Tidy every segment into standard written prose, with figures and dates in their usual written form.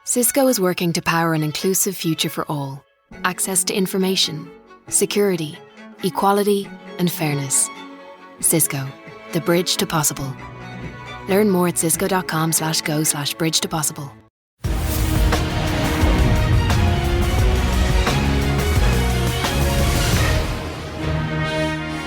Cisco is working to power an inclusive future for all. Access to information, security, equality, and fairness. Cisco, the bridge to possible. Learn more at cisco.com/go/bridge to possible.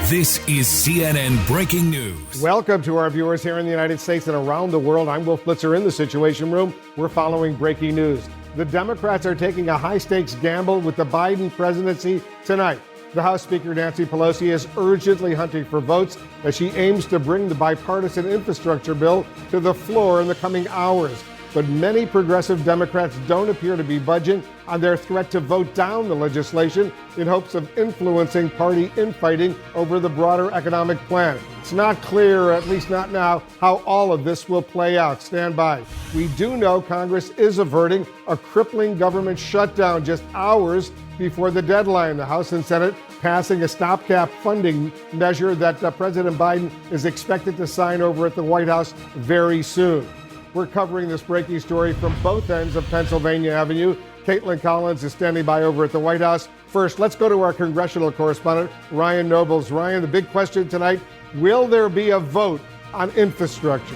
This is CNN Breaking News. Welcome to our viewers here in the United States and around the world. I'm Wolf Blitzer in the Situation Room. We're following breaking news. The Democrats are taking a high-stakes gamble with the Biden presidency tonight. The House Speaker Nancy Pelosi is urgently hunting for votes as she aims to bring the bipartisan infrastructure bill to the floor in the coming hours. But many progressive Democrats don't appear to be budging on their threat to vote down the legislation in hopes of influencing party infighting over the broader economic plan. It's not clear, at least not now, how all of this will play out. Stand by. We do know Congress is averting a crippling government shutdown just hours before the deadline. The House and Senate passing a stopgap funding measure that President Biden is expected to sign over at the White House very soon. We're covering this breaking story from both ends of Pennsylvania Avenue. Caitlin Collins is standing by over at the White House. First, let's go to our congressional correspondent, Ryan Nobles. Ryan, the big question tonight, will there be a vote on infrastructure?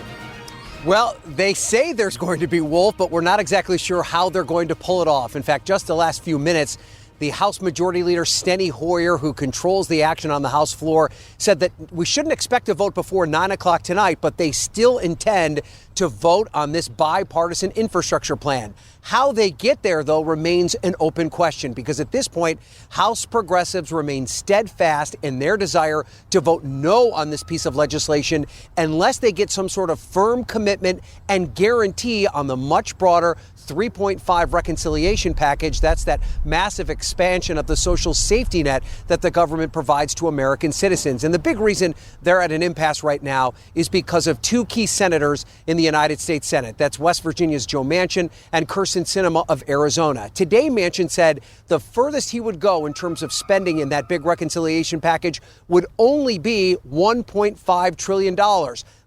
Well, they say there's going to be, Wolf, but we're not exactly sure how they're going to pull it off. In fact, just the last few minutes, the House Majority Leader Steny Hoyer, who controls the action on the House floor, said that we shouldn't expect a vote before 9 o'clock tonight, but they still intend to vote on this bipartisan infrastructure plan. How they get there, though, remains an open question, because at this point, House progressives remain steadfast in their desire to vote no on this piece of legislation unless they get some sort of firm commitment and guarantee on the much broader 3.5 reconciliation package. That's that massive expansion of the social safety net that the government provides to American citizens. And the big reason they're at an impasse right now is because of two key senators in the United States Senate. That's West Virginia's Joe Manchin and Kyrsten Sinema of Arizona. Today, Manchin said the furthest he would go in terms of spending in that big reconciliation package would only be $1.5 trillion.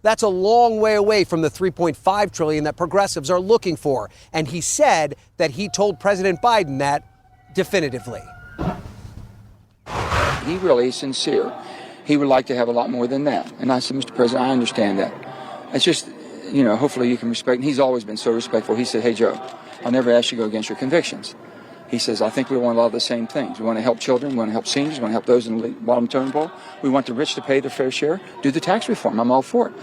That's a long way away from the $3.5 trillion that progressives are looking for. And he said that he told President Biden that definitively. He really is sincere. He would like to have a lot more than that. And I said, Mr. President, I understand that. It's just, hopefully you can respect. And he's always been so respectful. He said, hey, Joe, I'll never ask you to go against your convictions. He says, I think we want a lot of the same things. We want to help children. We want to help seniors. We want to help those in the bottom totem pole. We want the rich to pay their fair share. Do the tax reform. I'm all for it.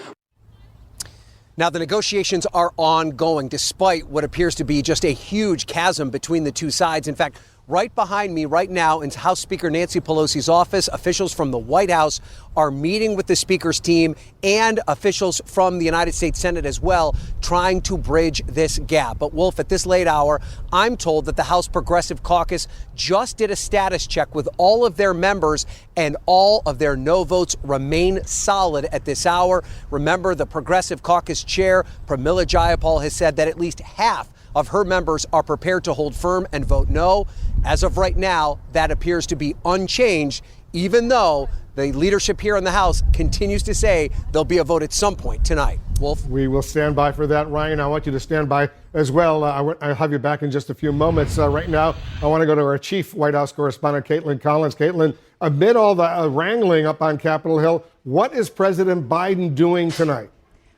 Now, the negotiations are ongoing, despite what appears to be just a huge chasm between the two sides. In fact, right behind me right now in House Speaker Nancy Pelosi's office, officials from the White House are meeting with the Speaker's team and officials from the United States Senate as well, trying to bridge this gap. But, Wolf, at this late hour, I'm told that the House Progressive Caucus just did a status check with all of their members, and all of their no votes remain solid at this hour. Remember, the Progressive Caucus chair, Pramila Jayapal, has said that at least half of her members are prepared to hold firm and vote no. As of right now, that appears to be unchanged, even though the leadership here in the House continues to say there'll be a vote at some point tonight. Wolf? We will stand by for that. Ryan, I want you to stand by as well. I'll have you back in just a few moments. Right now, I want to go to our chief White House correspondent, Caitlin Collins. Caitlin, amid all the wrangling up on Capitol Hill, what is President Biden doing tonight?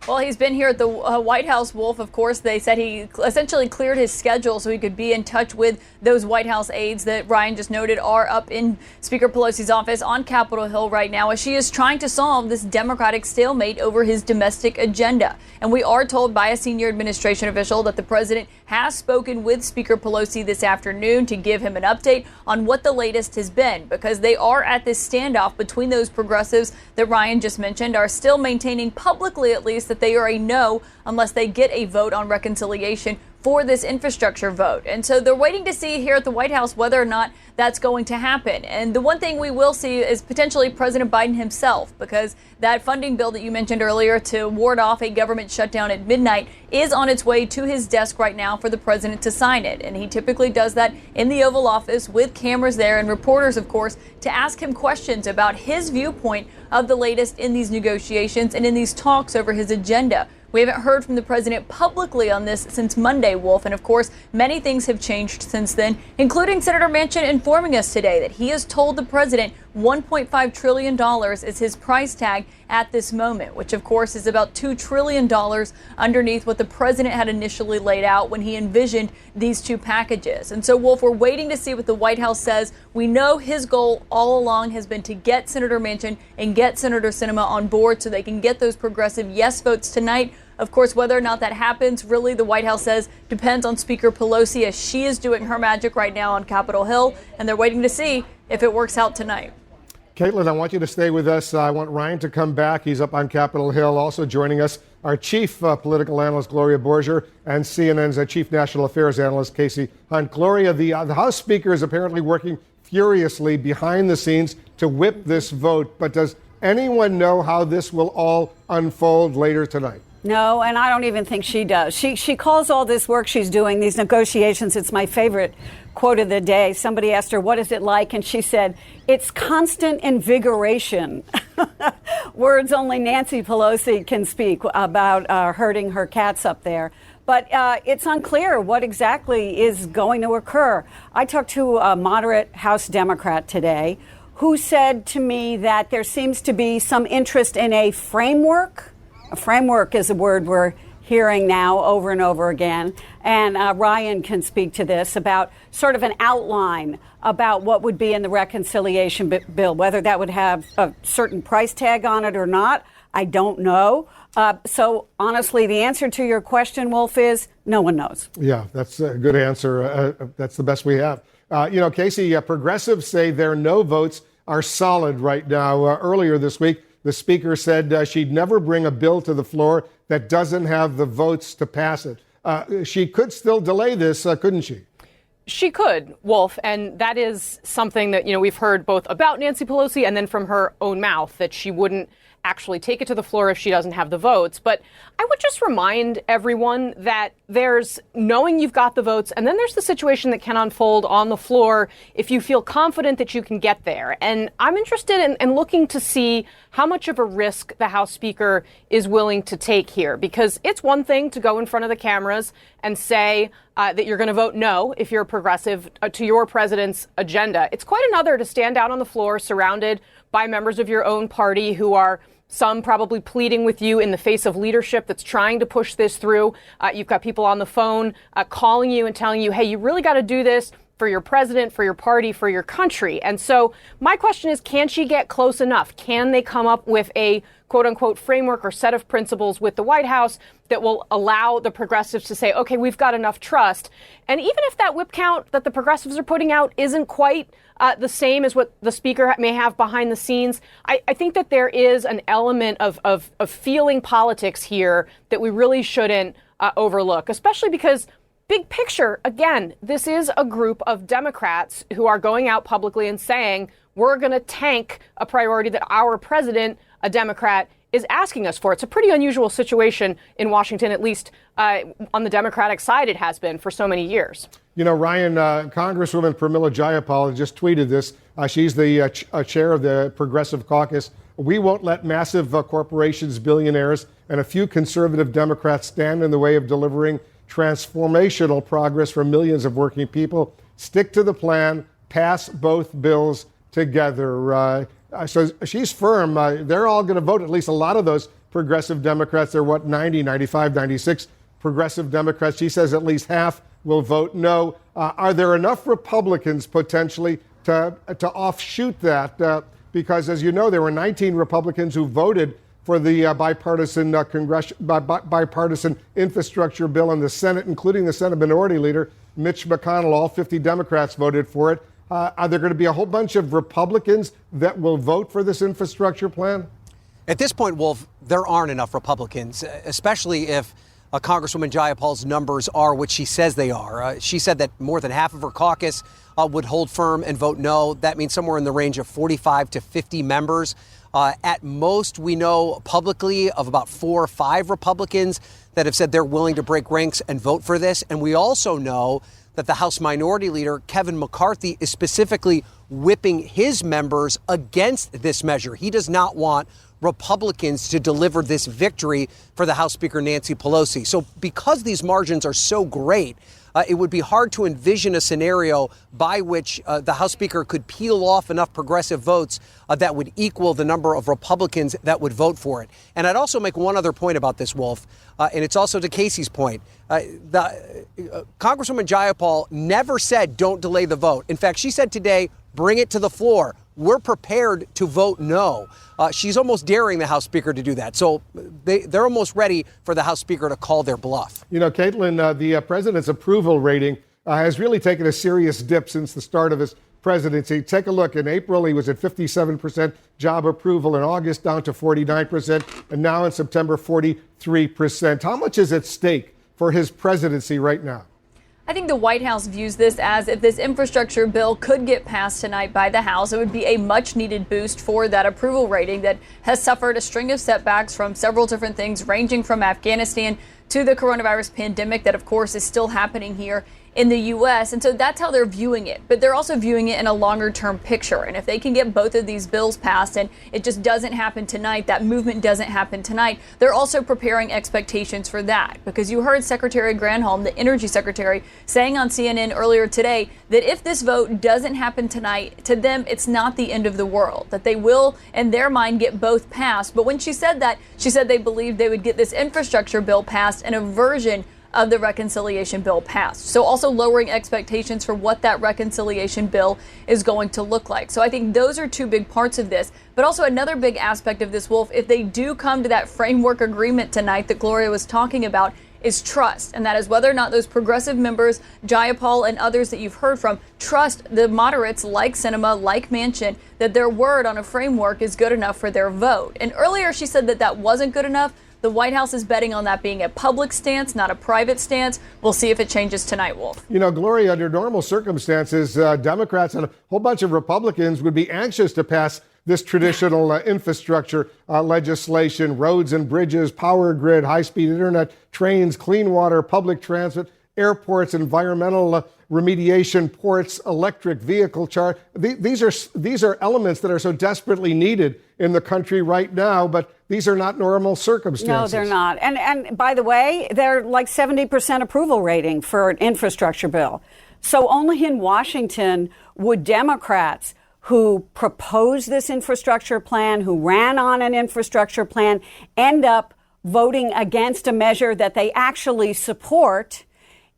Well, he's been here at the White House, Wolf. Of course, they said he essentially cleared his schedule so he could be in touch with those White House aides that Ryan just noted are up in Speaker Pelosi's office on Capitol Hill right now as she is trying to solve this Democratic stalemate over his domestic agenda. And we are told by a senior administration official that the president has spoken with Speaker Pelosi this afternoon to give him an update on what the latest has been, because they are at this standoff between those progressives that Ryan just mentioned, are still maintaining publicly at least that they are a no unless they get a vote on reconciliation for this infrastructure vote. And so they're waiting to see here at the White House whether or not that's going to happen. And the one thing we will see is potentially President Biden himself, because that funding bill that you mentioned earlier to ward off a government shutdown at midnight is on its way to his desk right now for the president to sign it. And he typically does that in the Oval Office with cameras there and reporters, of course, to ask him questions about his viewpoint of the latest in these negotiations and in these talks over his agenda. We haven't heard from the president publicly on this since Monday, Wolf. And of course, many things have changed since then, including Senator Manchin informing us today that he has told the president $1.5 trillion is his price tag at this moment, which of course is about $2 trillion underneath what the president had initially laid out when he envisioned these two packages. And so, Wolf, we're waiting to see what the White House says. We know his goal all along has been to get Senator Manchin and get Senator Sinema on board so they can get those progressive yes votes tonight. Of course, whether or not that happens, really, the White House says depends on Speaker Pelosi, as she is doing her magic right now on Capitol Hill, and they're waiting to see if it works out tonight. Caitlin, I want you to stay with us. I want Ryan to come back. He's up on Capitol Hill. Also joining us, our chief political analyst, Gloria Borger, and CNN's chief national affairs analyst, Casey Hunt. Gloria, the House Speaker is apparently working furiously behind the scenes to whip this vote. But does anyone know how this will all unfold later tonight? No, and I don't even think she does. She calls all this work she's doing, these negotiations, it's my favorite quote of the day. Somebody asked her, what is it like? And she said, it's constant invigoration. Words only Nancy Pelosi can speak about herding her cats up there. But it's unclear what exactly is going to occur. I talked to a moderate House Democrat today who said to me that there seems to be some interest in a framework. A framework is a word we're hearing now over and over again. And Ryan can speak to this about sort of an outline about what would be in the reconciliation bill, whether that would have a certain price tag on it or not. I don't know. So honestly, the answer to your question, Wolf, is no one knows. Yeah, that's a good answer. That's the best we have. Casey, progressives say their no votes are solid right now. Earlier this week, the speaker said she'd never bring a bill to the floor that doesn't have the votes to pass it. She could still delay this, couldn't she? She could, Wolf, and that is something that, we've heard both about Nancy Pelosi and then from her own mouth, that she wouldn't actually take it to the floor if she doesn't have the votes. But I would just remind everyone that there's knowing you've got the votes, and then there's the situation that can unfold on the floor if you feel confident that you can get there. And I'm interested in looking to see how much of a risk the House Speaker is willing to take here, because it's one thing to go in front of the cameras and say that you're going to vote no if you're a progressive to your president's agenda. It's quite another to stand out on the floor surrounded by members of your own party who are some probably pleading with you in the face of leadership that's trying to push this through. You've got people on the phone calling you and telling you, hey, you really got to do this for your president, for your party, for your country. And so my question is, can she get close enough? Can they come up with a quote unquote framework or set of principles with the White House that will allow the progressives to say, OK, we've got enough trust? And even if that whip count that the progressives are putting out isn't quite the same as what the speaker may have behind the scenes, I think that there is an element of feeling politics here that we really shouldn't overlook, especially because big picture, again, this is a group of Democrats who are going out publicly and saying we're going to tank a priority that our president, a Democrat, is asking us for. It's a pretty unusual situation in Washington, at least on the Democratic side it has been for so many years. Ryan, Congresswoman Pramila Jayapal just tweeted this. She's the chair of the Progressive Caucus. We won't let massive corporations, billionaires, and a few conservative Democrats stand in the way of delivering transformational progress for millions of working people. Stick to the plan. Pass both bills together. So she's firm. They're all going to vote. At least a lot of those progressive Democrats. They're 90, 95, 96 progressive Democrats. She says at least half will vote no. Are there enough Republicans potentially to offshoot that? Because, as you know, there were 19 Republicans who voted for the bipartisan infrastructure bill in the Senate, including the Senate Minority Leader, Mitch McConnell. All 50 Democrats voted for it. Are there going to be a whole bunch of Republicans that will vote for this infrastructure plan? At this point, Wolf, there aren't enough Republicans, especially if Congresswoman Jayapal's numbers are what she says they are. She said that more than half of her caucus would hold firm and vote no. That means somewhere in the range of 45 to 50 members. At most, we know publicly of about 4 or 5 Republicans that have said they're willing to break ranks and vote for this. And we also know that the House Minority Leader, Kevin McCarthy, is specifically whipping his members against this measure. He does not want Republicans to deliver this victory for the House Speaker Nancy Pelosi. So because these margins are so great, it would be hard to envision a scenario by which the House Speaker could peel off enough progressive votes that would equal the number of Republicans that would vote for it. And I'd also make one other point about this, Wolf, and it's also to Casey's point. Congresswoman Jayapal never said don't delay the vote. In fact, she said today, bring it to the floor. We're prepared to vote no. She's almost daring the House Speaker to do that. So they're almost ready for the House Speaker to call their bluff. You know, Caitlin, the president's approval rating has really taken a serious dip since the start of his presidency. Take a look. In April, he was at 57% job approval. In August, down to 49%. And now in September, 43%. How much is at stake for his presidency right now? I think the White House views this as if this infrastructure bill could get passed tonight by the House, it would be a much needed boost for that approval rating that has suffered a string of setbacks from several different things, ranging from Afghanistan to the coronavirus pandemic that, of course, is still happening here in the U.S. And so that's how they're viewing it. But they're also viewing it in a longer term picture. And if they can get both of these bills passed and it just doesn't happen tonight, that movement doesn't happen tonight, they're also preparing expectations for that. Because you heard Secretary Granholm, the Energy Secretary, saying on CNN earlier today that if this vote doesn't happen tonight, to them, it's not the end of the world, that they will, in their mind, get both passed. But when she said that, she said they believed they would get this infrastructure bill passed and a version of the reconciliation bill passed. So also lowering expectations for what that reconciliation bill is going to look like. So I think those are two big parts of this. But also another big aspect of this, Wolf, if they do come to that framework agreement tonight that Gloria was talking about, is trust. And that is whether or not those progressive members, Jayapal and others that you've heard from, trust the moderates like Sinema, like Manchin, that their word on a framework is good enough for their vote. And earlier she said that that wasn't good enough. The White House is betting on that being a public stance, not a private stance. We'll see if it changes tonight, Wolf. You know, Gloria, under normal circumstances, Democrats and a whole bunch of Republicans would be anxious to pass this traditional infrastructure legislation, roads and bridges, power grid, high-speed internet, trains, clean water, public transit, airports, environmental remediation, ports, electric vehicle charge. These are elements that are so desperately needed in the country right now, but these are not normal circumstances. No, they're not. And by the way, they're like 70% approval rating for an infrastructure bill. So only in Washington would Democrats who proposed this infrastructure plan, who ran on an infrastructure plan, end up voting against a measure that they actually support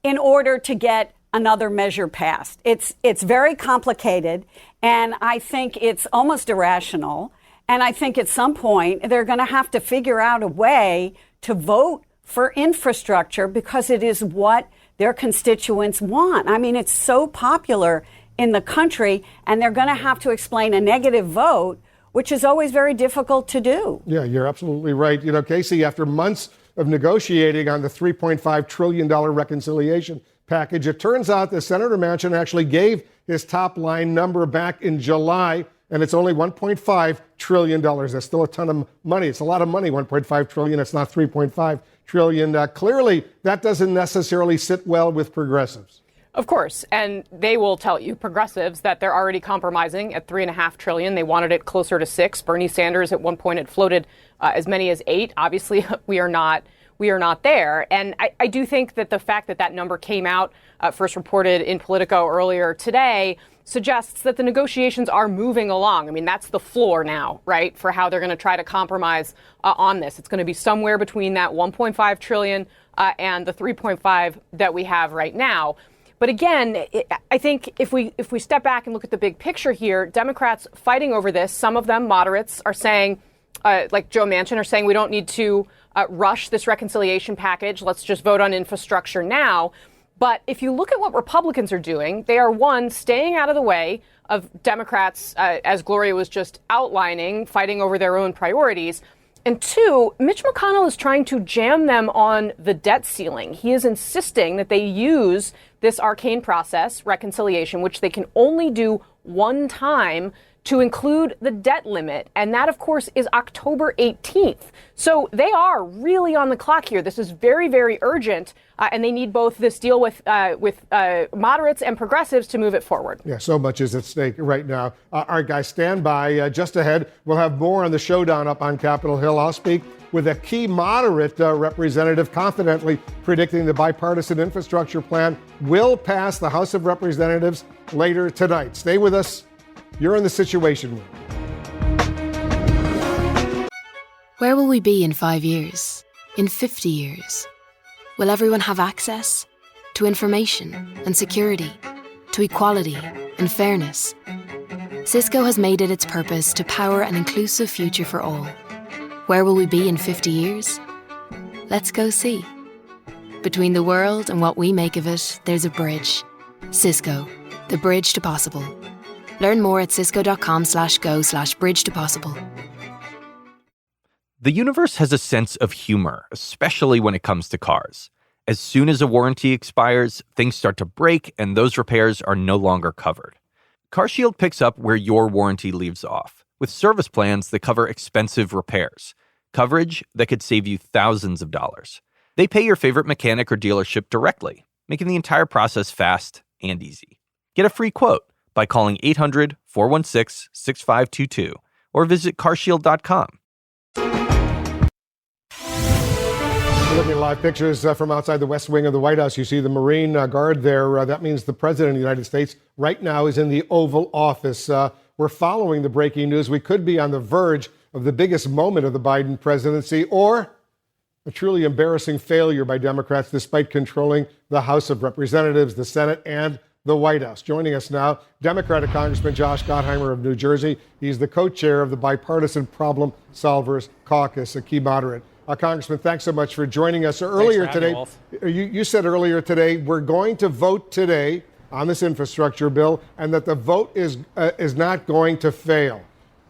in order to get another measure passed. It's very complicated, and I think it's almost irrational. And I think at some point they're going to have to figure out a way to vote for infrastructure because it is what their constituents want. I mean, it's so popular in the country, and they're going to have to explain a negative vote, which is always very difficult to do. Yeah, you're absolutely right. You know, Casey, after months of negotiating on the $3.5 trillion reconciliation package, it turns out that Senator Manchin actually gave his top line number back in July, and it's only $1.5 trillion. That's still a ton of money. It's a lot of money, $1.5 trillion. It's not $3.5 trillion. Clearly, that doesn't necessarily sit well with progressives. Of course. And they will tell you, progressives, that they're already compromising at $3.5 trillion. They wanted it closer to $6 trillion. Bernie Sanders at one point had floated as many as $8 trillion. Obviously, we are not there. And I do think that the fact that that number came out, first reported in Politico earlier today, suggests that the negotiations are moving along. I mean, that's the floor now, right, for how they're going to try to compromise on this. It's going to be somewhere between that $1.5 trillion and the $3.5 that we have right now. But again, I think if we step back and look at the big picture here, Democrats fighting over this, some of them, moderates, are saying, like Joe Manchin, are saying we don't need to rush this reconciliation package. Let's just vote on infrastructure now. But if you look at what Republicans are doing, they are, one, staying out of the way of Democrats, as Gloria was just outlining, fighting over their own priorities. And two, Mitch McConnell is trying to jam them on the debt ceiling. He is insisting that they use this arcane process, reconciliation, which they can only do one time, to include the debt limit. And that, of course, is October 18th. So they are really on the clock here. This is very, very urgent. And they need both this deal with moderates and progressives to move it forward. Yeah, so much is at stake right now. All right, guys, stand by. Just ahead, we'll have more on the showdown up on Capitol Hill. I'll speak with a key moderate representative confidently predicting the bipartisan infrastructure plan will pass the House of Representatives later tonight. Stay with us. You're in the Situation Room. Where will we be in 5 years? In 50 years? Will everyone have access to information and security, to equality and fairness? Cisco has made it its purpose to power an inclusive future for all. Where will we be in 50 years? Let's go see. Between the world and what we make of it, there's a bridge. Cisco, the bridge to possible. Learn more at cisco.com/go/bridge to possible. The universe has a sense of humor, especially when it comes to cars. As soon as a warranty expires, things start to break and those repairs are no longer covered. CarShield picks up where your warranty leaves off, with service plans that cover expensive repairs. Coverage that could save you thousands of dollars. They pay your favorite mechanic or dealership directly, making the entire process fast and easy. Get a free quote by calling 800-416-6522 or visit carshield.com. Looking at live pictures from outside the West Wing of the White House, you see the Marine Guard there. That means the President of the United States right now is in the Oval Office. We're following the breaking news. We could be on the verge of the biggest moment of the Biden presidency or a truly embarrassing failure by Democrats despite controlling the House of Representatives, the Senate, and the White House. Joining us now, Democratic Congressman Josh Gottheimer of New Jersey. He's the co-chair of the Bipartisan Problem Solvers Caucus, a key moderate. Congressman, thanks so much for joining us. Earlier today, you said earlier today, we're going to vote today on this infrastructure bill and that the vote is not going to fail.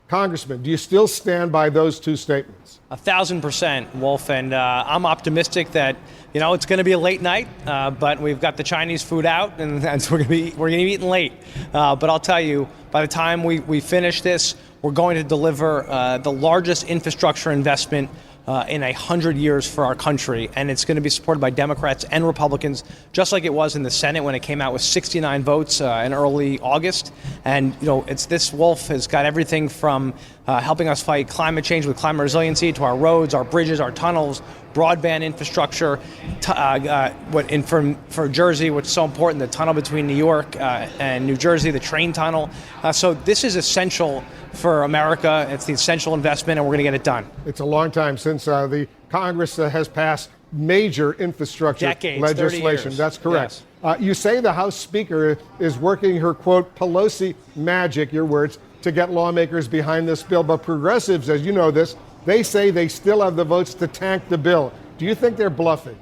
Congressman, do you still stand by those two statements? 1,000%, Wolf, and I'm optimistic that it's going to be a late night, but we've got the Chinese food out, and so we're going to be eating late. But I'll tell you, by the time we finish this, we're going to deliver the largest infrastructure investment in 100 years for our country, and it's going to be supported by Democrats and Republicans, just like it was in the Senate when it came out with 69 votes in early August. And it's this Wolf has got everything from helping us fight climate change with climate resiliency to our roads, our bridges, our tunnels, broadband infrastructure. For Jersey, what's so important, the tunnel between New York and New Jersey, the train tunnel. So this is essential for America. It's the essential investment, and we're going to get it done. It's a long time since the Congress has passed major infrastructure legislation. That's correct. Yes. You say the House Speaker is working her, quote, Pelosi magic, your words, to get lawmakers behind this bill. But progressives, as you know this, they say they still have the votes to tank the bill. Do you think they're bluffing?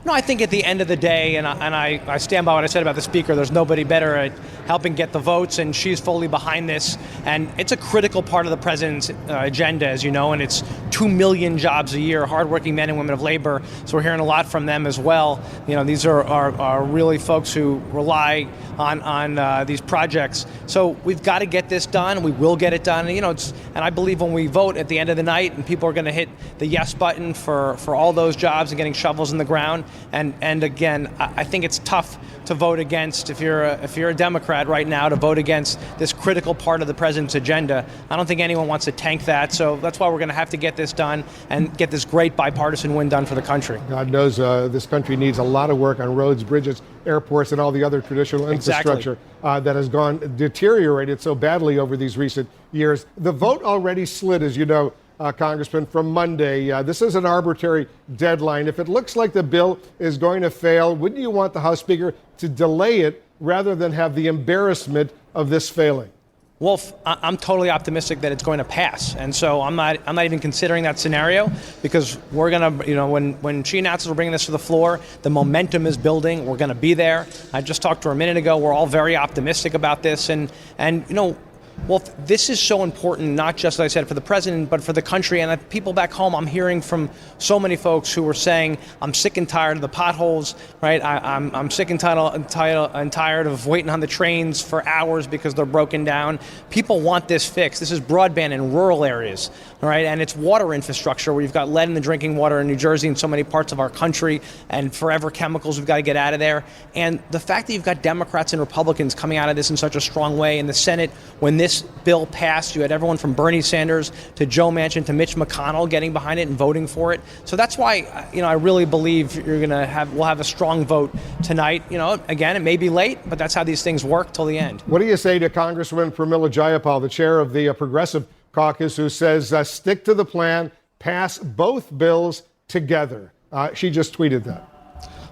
No, I think at the end of the day, and I stand by what I said about the Speaker, there's nobody better at helping get the votes, and she's fully behind this. And it's a critical part of the president's agenda, as you know, and it's 2 million jobs a year, hardworking men and women of labor. So we're hearing a lot from them as well. These are really folks who rely on these projects. So we've got to get this done. We will get it done. And I believe when we vote at the end of the night, and people are going to hit the yes button for all those jobs and getting shovels in the ground. And again, I think it's tough to vote against if you're a Democrat right now to vote against this critical part of the president's agenda. I don't think anyone wants to tank that. So that's why we're going to have to get this done and get this great bipartisan win done for the country. God knows this country needs a lot of work on roads, bridges, airports, and all the other traditional infrastructure that has deteriorated so badly over these recent years. The vote already slid, as you know, Congressman, from Monday. This is an arbitrary deadline. If it looks like the bill is going to fail, wouldn't you want the House Speaker to delay it rather than have the embarrassment of this failing? Wolf, I'm totally optimistic that it's going to pass, and so I'm not even considering that scenario because we're going to, when she announces we're bringing this to the floor, the momentum is building. We're going to be there. I just talked to her a minute ago. We're all very optimistic about this, and Well, this is so important, not just, as I said, for the president, but for the country. And people back home, I'm hearing from so many folks who are saying, I'm sick and tired of the potholes, right? I'm sick and tired of waiting on the trains for hours because they're broken down. People want this fixed. This is broadband in rural areas, all right? And it's water infrastructure where you've got lead in the drinking water in New Jersey and so many parts of our country, and forever chemicals we've got to get out of there. And the fact that you've got Democrats and Republicans coming out of this in such a strong way in the Senate, when this bill passed, you had everyone from Bernie Sanders to Joe Manchin to Mitch McConnell getting behind it and voting for it. So that's why, I really believe we'll have a strong vote tonight. Again, it may be late, but that's how these things work till the end. What do you say to Congresswoman Pramila Jayapal, the chair of the Progressive Caucus, who says stick to the plan, pass both bills together? She just tweeted that.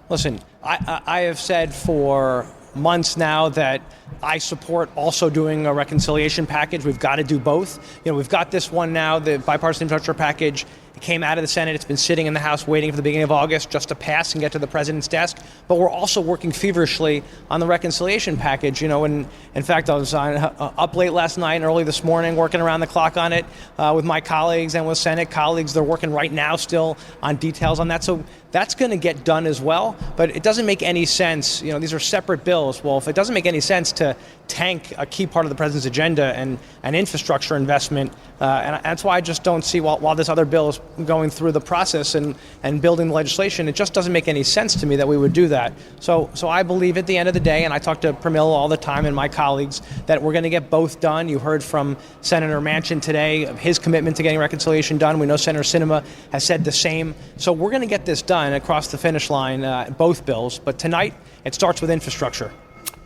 Listen, I have said for months now that I support also doing a reconciliation package. We've got to do both. We've got this one now, the bipartisan infrastructure package. It came out of the Senate. It's been sitting in the House waiting for the beginning of August just to pass and get to the president's desk. But we're also working feverishly on the reconciliation package. And in fact, I was up late last night and early this morning working around the clock on it with my colleagues and with Senate colleagues. They're working right now still on details on that. So that's going to get done as well. But it doesn't make any sense. These are separate bills. Well, if it doesn't make any sense to tank a key part of the president's agenda and an infrastructure investment, and that's why I just don't see, while this other bill is going through the process and building the legislation, it just doesn't make any sense to me that we would do that. So I believe at the end of the day, and I talk to Pramila all the time and my colleagues, that we're going to get both done. You heard from Senator Manchin today of his commitment to getting reconciliation done. We know Senator Sinema has said the same. So we're going to get this done across the finish line, both bills. But tonight, it starts with infrastructure.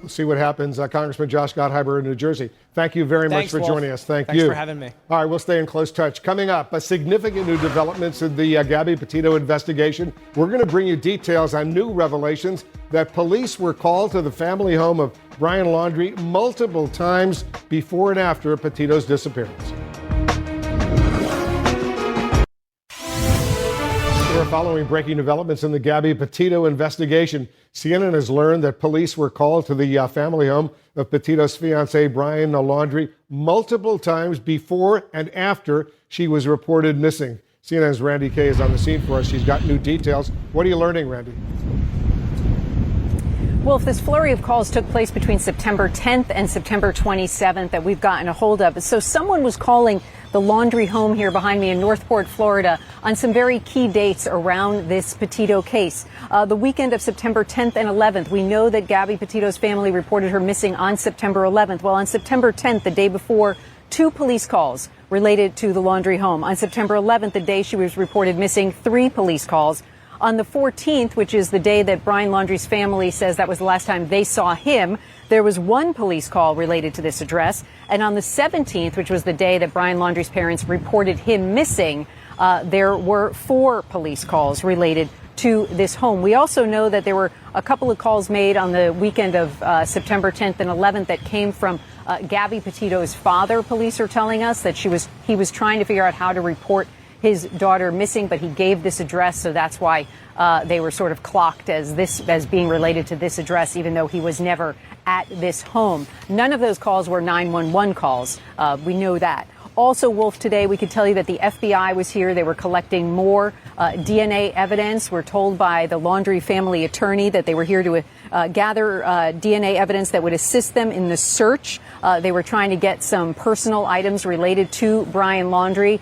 We'll see what happens. Congressman Josh Gottheimer in New Jersey. Thank you very much for joining us. Thanks for having me. All right, we'll stay in close touch. Coming up, significant new developments in the Gabby Petito investigation. We're going to bring you details on new revelations that police were called to the family home of Brian Laundrie multiple times before and after Petito's disappearance. We're following breaking developments in the Gabby Petito investigation. CNN has learned that police were called to the family home of Petito's fiancé, Brian Laundrie, multiple times before and after she was reported missing. CNN's Randy Kay is on the scene for us. She's got new details. What are you learning, Randy? Well, if this flurry of calls took place between September 10th and September 27th that we've gotten a hold of. So someone was calling the Laundrie home here behind me in Northport, Florida, on some very key dates around this Petito case. The weekend of September 10th and 11th, we know that Gabby Petito's family reported her missing on September 11th. Well, on September 10th, the day before, 2 police calls related to the Laundrie home. On September 11th, the day she was reported missing, 3 police calls. On the 14th, which is the day that Brian Laundrie's family says that was the last time they saw him, there was 1 police call related to this address. And on the 17th, which was the day that Brian Laundrie's parents reported him missing, there were 4 police calls related to this home. We also know that there were a couple of calls made on the weekend of September 10th and 11th that came from Gabby Petito's father. Police are telling us that he was trying to figure out how to report his daughter missing, but he gave this address, so that's why they were sort of clocked as being related to this address, even though he was never at this home. None of those calls were 911 calls. We know that. Also, Wolf, today we could tell you that the FBI was here. They were collecting more DNA evidence. We're told by the Laundrie family attorney that they were here to gather DNA evidence that would assist them in the search. They were trying to get some personal items related to Brian Laundrie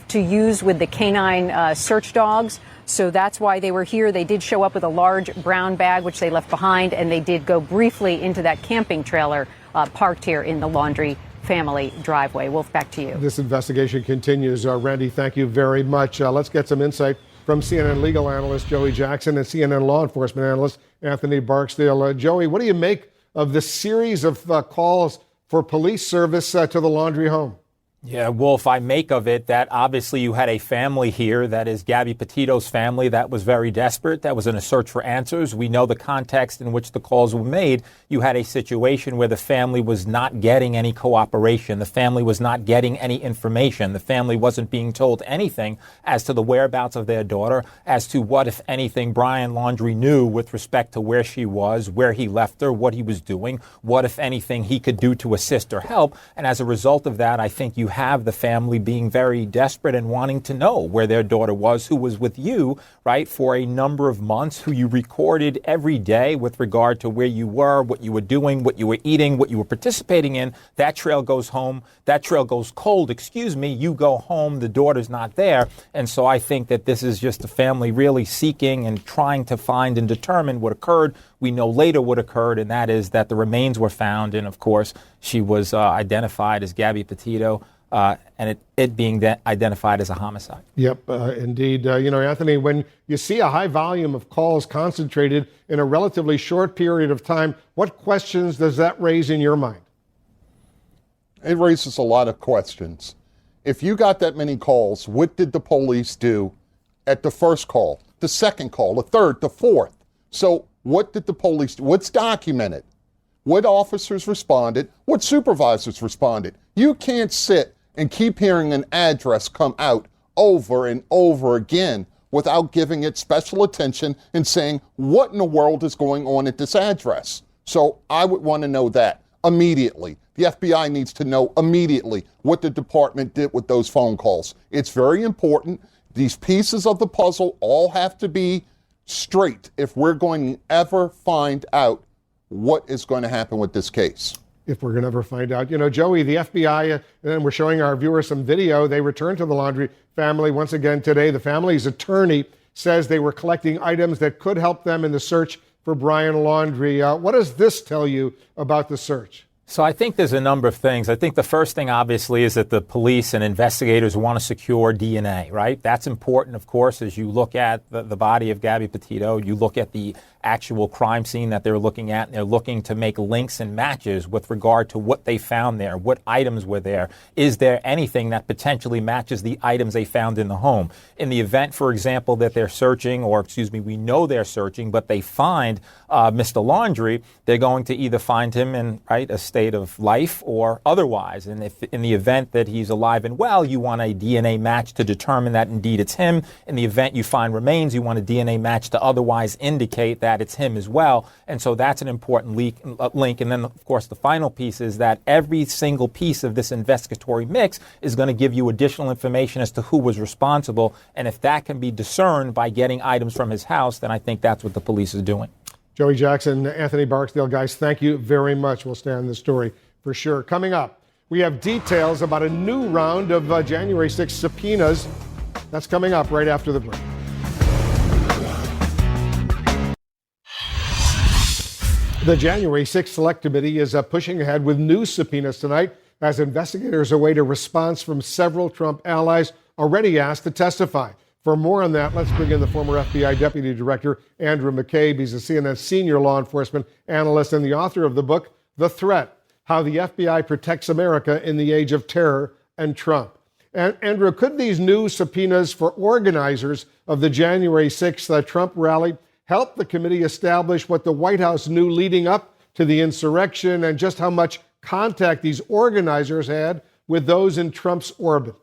to use with the canine search dogs. So that's why they were here. They did show up with a large brown bag, which they left behind, and they did go briefly into that camping trailer parked here in the Laundrie family driveway. Wolf, back to you. This investigation continues. Randy, thank you very much. Let's get some insight from CNN legal analyst Joey Jackson and CNN law enforcement analyst Anthony Barksdale. Joey, what do you make of the series of calls for police service to the Laundrie home? Yeah, Wolf, I make of it that obviously you had a family here, that is Gabby Petito's family, that was very desperate, that was in a search for answers. We know the context in which the calls were made. You had a situation where the family was not getting any cooperation. The family was not getting any information. The family wasn't being told anything as to the whereabouts of their daughter, as to what, if anything, Brian Laundrie knew with respect to where she was, where he left her, what he was doing, what, if anything, he could do to assist or help. And as a result of that, I think you have the family being very desperate and wanting to know where their daughter was, who was with you, right, for a number of months, who you recorded every day with regard to where you were, what you were doing, what you were eating, what you were participating in. That trail goes home. That trail goes cold, You go home. The daughter's not there. And so I think that this is just the family really seeking and trying to find and determine what occurred. We know later what occurred, and that is that the remains were found. And, of course, she was identified as Gabby Petito. And it being identified as a homicide. Yep, indeed. Anthony, when you see a high volume of calls concentrated in a relatively short period of time, what questions does that raise in your mind? It raises a lot of questions. If you got that many calls, what did the police do at the first call, the second call, the third, the fourth? So what did the police do? What's documented? What officers responded? What supervisors responded? You can't sit and keep hearing an address come out over and over again without giving it special attention and saying, what in the world is going on at this address? So I would want to know that immediately. The FBI needs to know immediately what the department did with those phone calls. It's very important. These pieces of the puzzle all have to be straight if we're going to ever find out what is going to happen with this case. If we're going to ever find out. Joey, the FBI, and we're showing our viewers some video, they returned to the Laundrie family once again today. The family's attorney says they were collecting items that could help them in the search for Brian Laundrie. What does this tell you about the search? So I think there's a number of things. I think the first thing, obviously, is that the police and investigators want to secure DNA, right? That's important, of course, as you look at the body of Gabby Petito. You look at the actual crime scene that they're looking at, and they're looking to make links and matches with regard to what they found there, what items were there. Is there anything that potentially matches the items they found in the home? In the event, for example, that they're searching, we know they're searching, but they find Mr. Laundrie, they're going to either find him in a state of life or otherwise. And if in the event that he's alive and well, you want a DNA match to determine that indeed it's him. In the event you find remains, you want a DNA match to otherwise indicate that it's him as well. And so that's an important link. And then, of course, the final piece is that every single piece of this investigatory mix is going to give you additional information as to who was responsible. And if that can be discerned by getting items from his house, then I think that's what the police is doing. Joey Jackson, Anthony Barksdale, guys, thank you very much. We'll stay on this story for sure. Coming up, we have details about a new round of January 6th subpoenas. That's coming up right after the break. The January 6th Select Committee is pushing ahead with new subpoenas tonight as investigators await a response from several Trump allies already asked to testify. For more on that, let's bring in the former FBI Deputy Director, Andrew McCabe. He's a CNN senior law enforcement analyst and the author of the book, The Threat: How the FBI Protects America in the Age of Terror and Trump. And Andrew, could these new subpoenas for organizers of the January 6th Trump rally help the committee establish what the White House knew leading up to the insurrection and just how much contact these organizers had with those in Trump's orbit?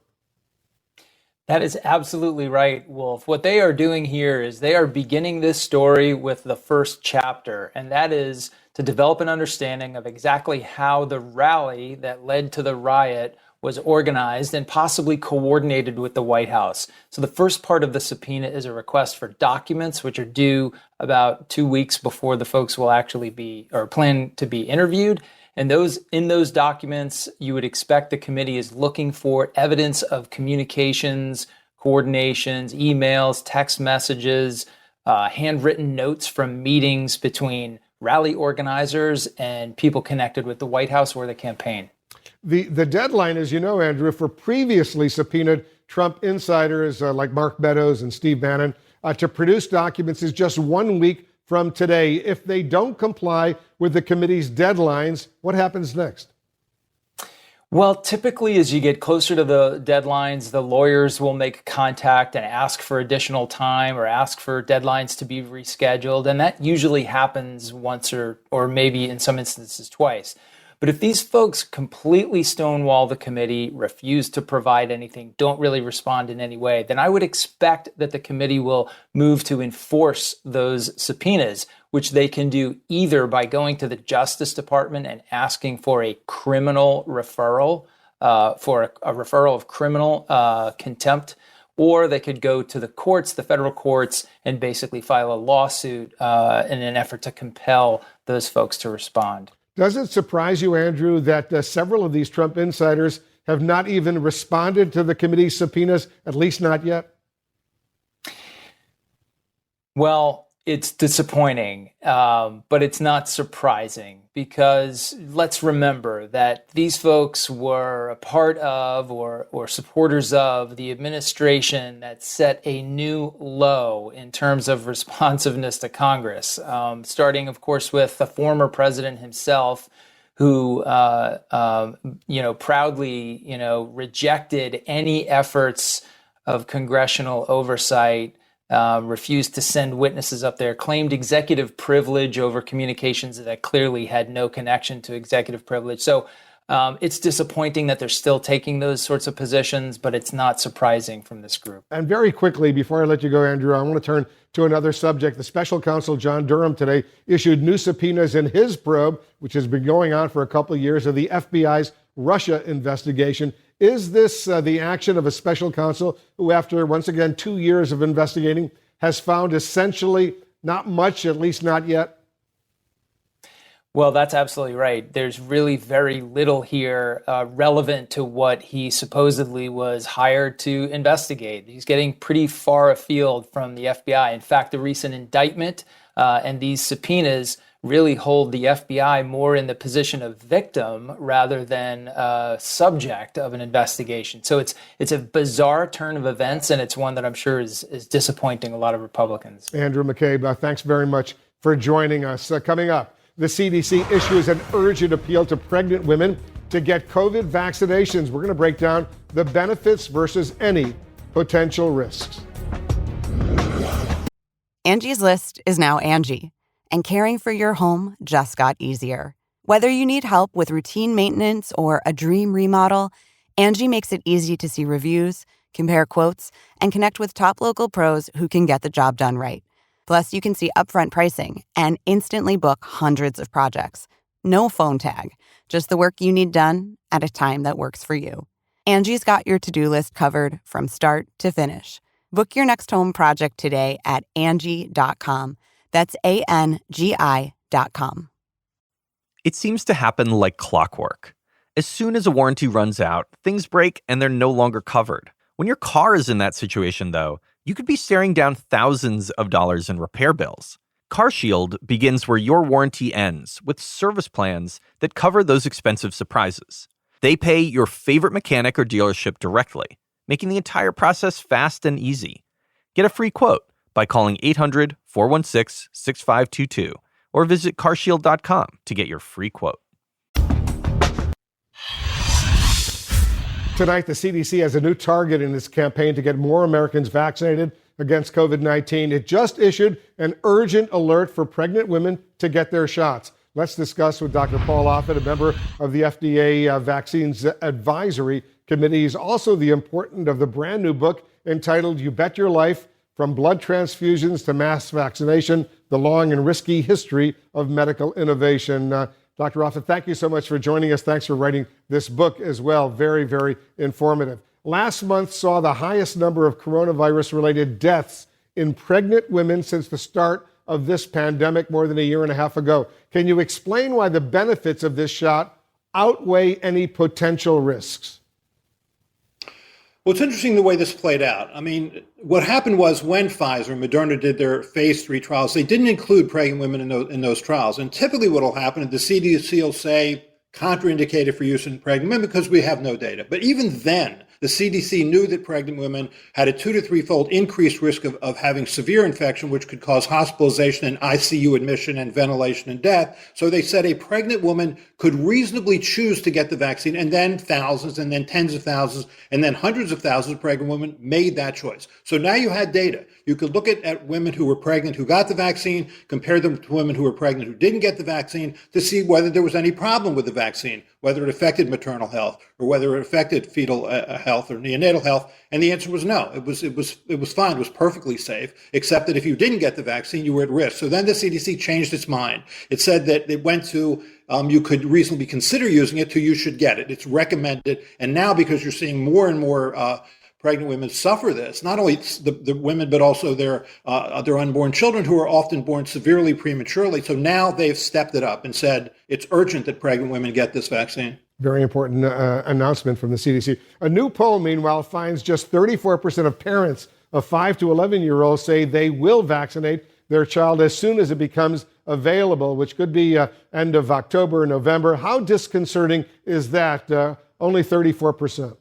That is absolutely right, Wolf. What they are doing here is they are beginning this story with the first chapter, and that is to develop an understanding of exactly how the rally that led to the riot was organized and possibly coordinated with the White House. So the first part of the subpoena is a request for documents, which are due about 2 weeks before the folks will actually be or plan to be interviewed. And in those documents, you would expect the committee is looking for evidence of communications, coordinations, emails, text messages, handwritten notes from meetings between rally organizers and people connected with the White House or the campaign. The deadline, as you know, Andrew, for previously subpoenaed Trump insiders like Mark Meadows and Steve Bannon to produce documents is just 1 week from today. If they don't comply with the committee's deadlines, what happens next? Well, typically, as you get closer to the deadlines, the lawyers will make contact and ask for additional time or ask for deadlines to be rescheduled. And that usually happens once or maybe in some instances twice. But if these folks completely stonewall the committee, refuse to provide anything, don't really respond in any way, then I would expect that the committee will move to enforce those subpoenas, which they can do either by going to the Justice Department and asking for a criminal referral, for a referral of criminal contempt, or they could go to the courts, the federal courts, and basically file a lawsuit in an effort to compel those folks to respond. Does it surprise you, Andrew, that several of these Trump insiders have not even responded to the committee's subpoenas, at least not yet? Well, it's disappointing, but it's not surprising because let's remember that these folks were a part of or supporters of the administration that set a new low in terms of responsiveness to Congress, starting, of course, with the former president himself, who, proudly, rejected any efforts of congressional oversight. Refused to send witnesses up there, claimed executive privilege over communications that clearly had no connection to executive privilege. So it's disappointing that they're still taking those sorts of positions, but it's not surprising from this group. And very quickly, before I let you go, Andrew, I want to turn to another subject. The special counsel, John Durham, today issued new subpoenas in his probe, which has been going on for a couple of years, of the FBI's Russia investigation. Is this the action of a special counsel who, after, once again, 2 years of investigating, has found essentially not much, at least not yet? Well, that's absolutely right. There's really very little here relevant to what he supposedly was hired to investigate. He's getting pretty far afield from the FBI. In fact, the recent indictment and these subpoenas really hold the FBI more in the position of victim rather than subject of an investigation. So it's a bizarre turn of events, and it's one that I'm sure is disappointing a lot of Republicans. Andrew McCabe, thanks very much for joining us. Coming up, the CDC issues an urgent appeal to pregnant women to get COVID vaccinations. We're going to break down the benefits versus any potential risks. Angie's List is now Angie, and caring for your home just got easier. Whether you need help with routine maintenance or a dream remodel, Angie makes it easy to see reviews, compare quotes, and connect with top local pros who can get the job done right. Plus, you can see upfront pricing and instantly book hundreds of projects. No phone tag, just the work you need done at a time that works for you. Angie's got your to-do list covered from start to finish. Book your next home project today at Angie.com. That's ANGI.com. It seems to happen like clockwork. As soon as a warranty runs out, things break and they're no longer covered. When your car is in that situation, though, you could be staring down thousands of dollars in repair bills. CarShield begins where your warranty ends with service plans that cover those expensive surprises. They pay your favorite mechanic or dealership directly, making the entire process fast and easy. Get a free quote by calling 800-416-6522 or visit carshield.com to get your free quote. Tonight, the CDC has a new target in its campaign to get more Americans vaccinated against COVID-19. It just issued an urgent alert for pregnant women to get their shots. Let's discuss with Dr. Paul Offit, a member of the FDA Vaccines Advisory Committee. He's also the important of the brand new book entitled You Bet Your Life, From Blood Transfusions to Mass Vaccination, The Long and Risky History of Medical Innovation. Dr. Offit, thank you so much for joining us. Thanks for writing this book as well. Very, very informative. Last month saw the highest number of coronavirus-related deaths in pregnant women since the start of this pandemic more than a year and a half ago. Can you explain why the benefits of this shot outweigh any potential risks? Well, it's interesting the way this played out. I mean, what happened was when Pfizer and Moderna did their phase 3 trials, they didn't include pregnant women in those trials. And typically what will happen is the CDC will say contraindicated for use in pregnant women because we have no data. But even then, The CDC knew that pregnant women had a 2 to 3-fold increased risk of having severe infection, which could cause hospitalization and ICU admission and ventilation and death. So they said a pregnant woman could reasonably choose to get the vaccine, and then thousands, and then tens of thousands, and then hundreds of thousands of pregnant women made that choice. So now you had data. You could look at women who were pregnant who got the vaccine, compare them to women who were pregnant who didn't get the vaccine to see whether there was any problem with the vaccine, whether it affected maternal health or whether it affected fetal health or neonatal health. And the answer was no. It was fine. It was perfectly safe, except that if you didn't get the vaccine, you were at risk. So then the CDC changed its mind. It said that it went to you could reasonably consider using it to you should get it. It's recommended. And now because you're seeing more and more pregnant women suffer this, not only the women, but also their unborn children who are often born severely prematurely. So now they've stepped it up and said it's urgent that pregnant women get this vaccine. Very important announcement from the CDC. A new poll, meanwhile, finds just 34% of parents of 5 to 11-year-olds say they will vaccinate their child as soon as it becomes available, which could be end of October or November. How disconcerting is that? Only 34%.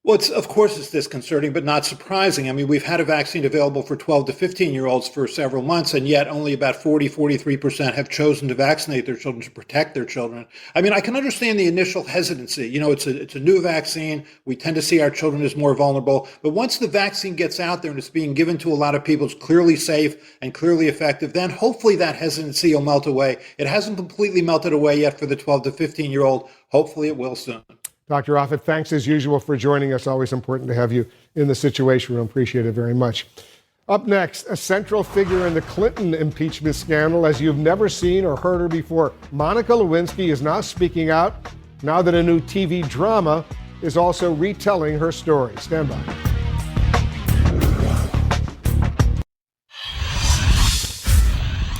Well, of course it's disconcerting, but not surprising. I mean, we've had a vaccine available for 12 to 15-year-olds for several months, and yet only about 43% have chosen to vaccinate their children to protect their children. I mean, I can understand the initial hesitancy. You know, it's a new vaccine. We tend to see our children as more vulnerable. But once the vaccine gets out there and it's being given to a lot of people, it's clearly safe and clearly effective, then hopefully that hesitancy will melt away. It hasn't completely melted away yet for the 12 to 15-year-old. Hopefully it will soon. Dr. Offit, thanks as usual for joining us. Always important to have you in the Situation Room. Appreciate it very much. Up next, a central figure in the Clinton impeachment scandal as you've never seen or heard her before. Monica Lewinsky is now speaking out now that a new TV drama is also retelling her story. Stand by.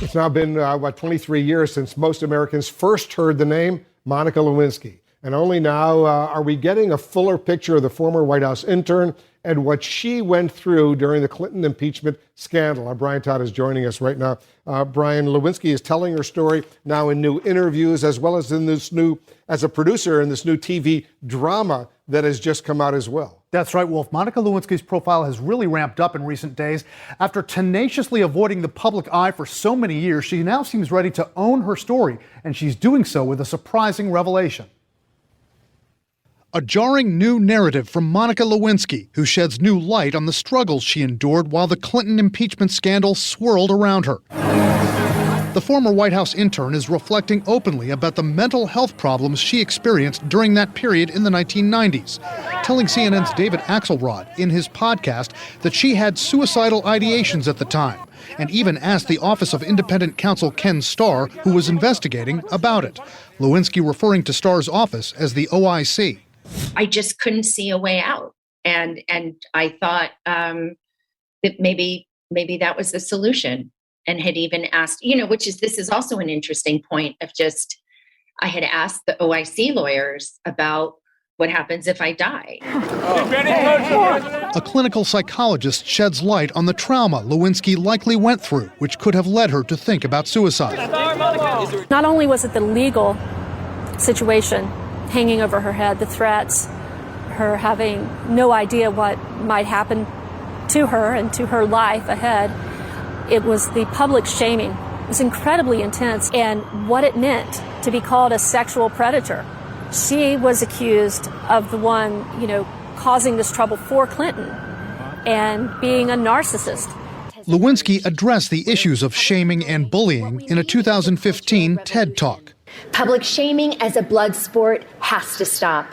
It's now been, 23 years since most Americans first heard the name Monica Lewinsky. And only now are we getting a fuller picture of the former White House intern and what she went through during the Clinton impeachment scandal. Brian Todd is joining us right now. Brian, Lewinsky is telling her story now in new interviews, as well as as a producer in this new TV drama that has just come out as well. That's right, Wolf. Monica Lewinsky's profile has really ramped up in recent days. After tenaciously avoiding the public eye for so many years, she now seems ready to own her story, and she's doing so with a surprising revelation. A jarring new narrative from Monica Lewinsky, who sheds new light on the struggles she endured while the Clinton impeachment scandal swirled around her. The former White House intern is reflecting openly about the mental health problems she experienced during that period in the 1990s, telling CNN's David Axelrod in his podcast that she had suicidal ideations at the time, and even asked the Office of Independent Counsel Ken Starr, who was investigating, about it. Lewinsky referring to Starr's office as the OIC. I just couldn't see a way out. And I thought that maybe that was the solution, and had even asked, this is also an interesting point of just, I had asked the OIC lawyers about what happens if I die. A clinical psychologist sheds light on the trauma Lewinsky likely went through, which could have led her to think about suicide. Not only was it the legal situation hanging over her head, the threats, her having no idea what might happen to her and to her life ahead, it was the public shaming. It was incredibly intense, and what it meant to be called a sexual predator. She was accused of the one, causing this trouble for Clinton and being a narcissist. Lewinsky addressed the issues of shaming and bullying in a 2015 TED Talk. Public shaming as a blood sport has to stop.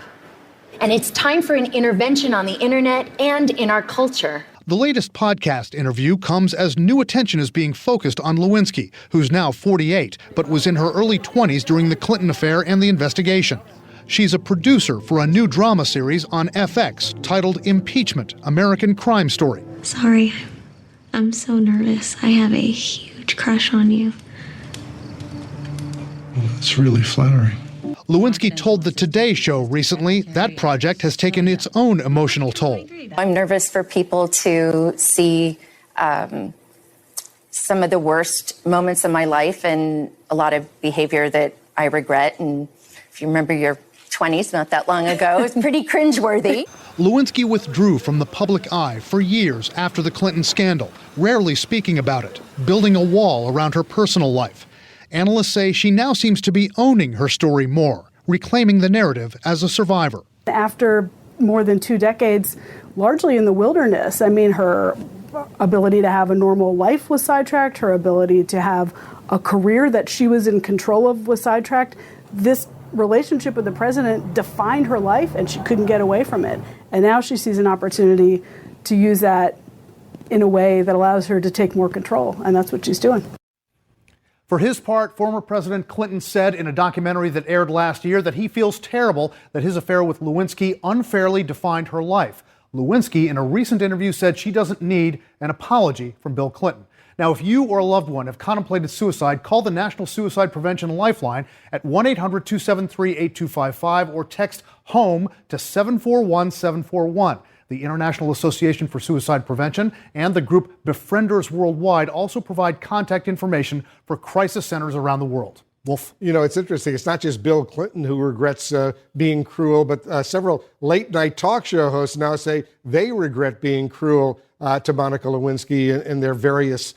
And it's time for an intervention on the internet and in our culture. The latest podcast interview comes as new attention is being focused on Lewinsky, who's now 48, but was in her early 20s during the Clinton affair and the investigation. She's a producer for a new drama series on FX titled Impeachment, American Crime Story. Sorry, I'm so nervous. I have a huge crush on you. Well, that's really flattering. Lewinsky told the Today Show recently that project has taken its own emotional toll. I'm nervous for people to see some of the worst moments of my life and a lot of behavior that I regret. And if you remember your 20s, not that long ago. It was pretty cringeworthy. Lewinsky withdrew from the public eye for years after the Clinton scandal, rarely speaking about it, building a wall around her personal life. Analysts say she now seems to be owning her story more, reclaiming the narrative as a survivor. After more than 2 decades, largely in the wilderness, I mean, her ability to have a normal life was sidetracked, her ability to have a career that she was in control of was sidetracked. This relationship with the president defined her life, and she couldn't get away from it. And now she sees an opportunity to use that in a way that allows her to take more control, and that's what she's doing. For his part, former President Clinton said in a documentary that aired last year that he feels terrible that his affair with Lewinsky unfairly defined her life. Lewinsky, in a recent interview, said she doesn't need an apology from Bill Clinton. Now, if you or a loved one have contemplated suicide, call the National Suicide Prevention Lifeline at 1-800-273-8255 or text HOME to 741-741. The International Association for Suicide Prevention and the group Befrienders Worldwide also provide contact information for crisis centers around the world. Wolf? You know, it's interesting. It's not just Bill Clinton who regrets being cruel, but several late-night talk show hosts now say they regret being cruel to Monica Lewinsky in their various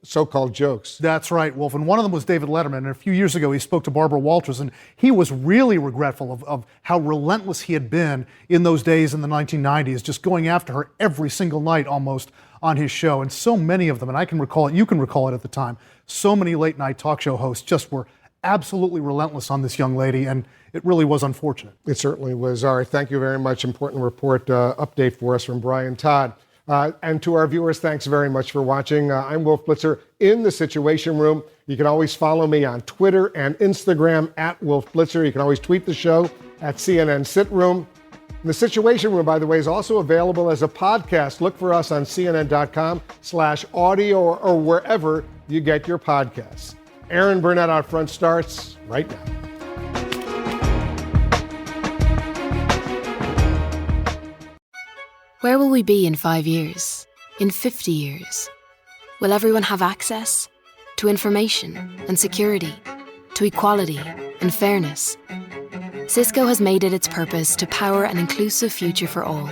so-called jokes. That's right, Wolf. And one of them was David Letterman. And a few years ago, he spoke to Barbara Walters, and he was really regretful of how relentless he had been in those days in the 1990s, just going after her every single night almost on his show. And so many of them, and I can recall it, you can recall it at the time, so many late-night talk show hosts just were absolutely relentless on this young lady, and it really was unfortunate. It certainly was. All right, thank you very much. Important report update for us from Brian Todd. And to our viewers, thanks very much for watching. I'm Wolf Blitzer in the Situation Room. You can always follow me on Twitter and Instagram at Wolf Blitzer. You can always tweet the show at CNN Sit Room. And the Situation Room, by the way, is also available as a podcast. Look for us on CNN.com/audio or wherever you get your podcasts. Aaron Burnett out front starts right now. Where will we be in 5 years? In 50 years? Will everyone have access to information and security, to equality and fairness? Cisco has made it its purpose to power an inclusive future for all.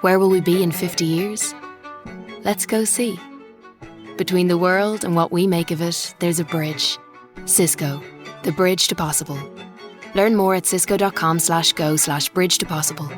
Where will we be in 50 years? Let's go see. Between the world and what we make of it, there's a bridge. Cisco, the bridge to possible. Learn more at cisco.com/go/bridge to possible.